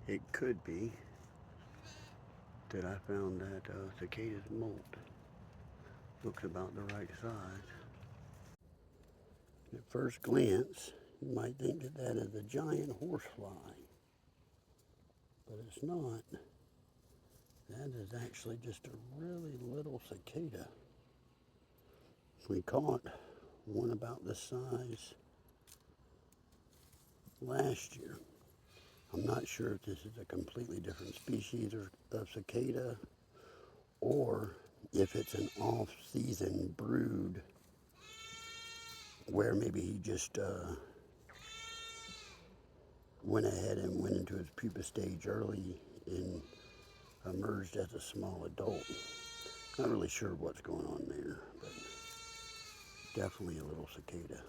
It could be that I found that cicada's molt. Looks about the right size. At first glance, you might think that that is a giant horsefly, but it's not. That is actually just a really little cicada. We caught one about this size last year. I'm not sure if this is a completely different species of cicada or if it's an off-season brood where maybe he just went ahead and went into his pupa stage early and emerged as a small adult. Not really sure what's going on there, but definitely a little cicada.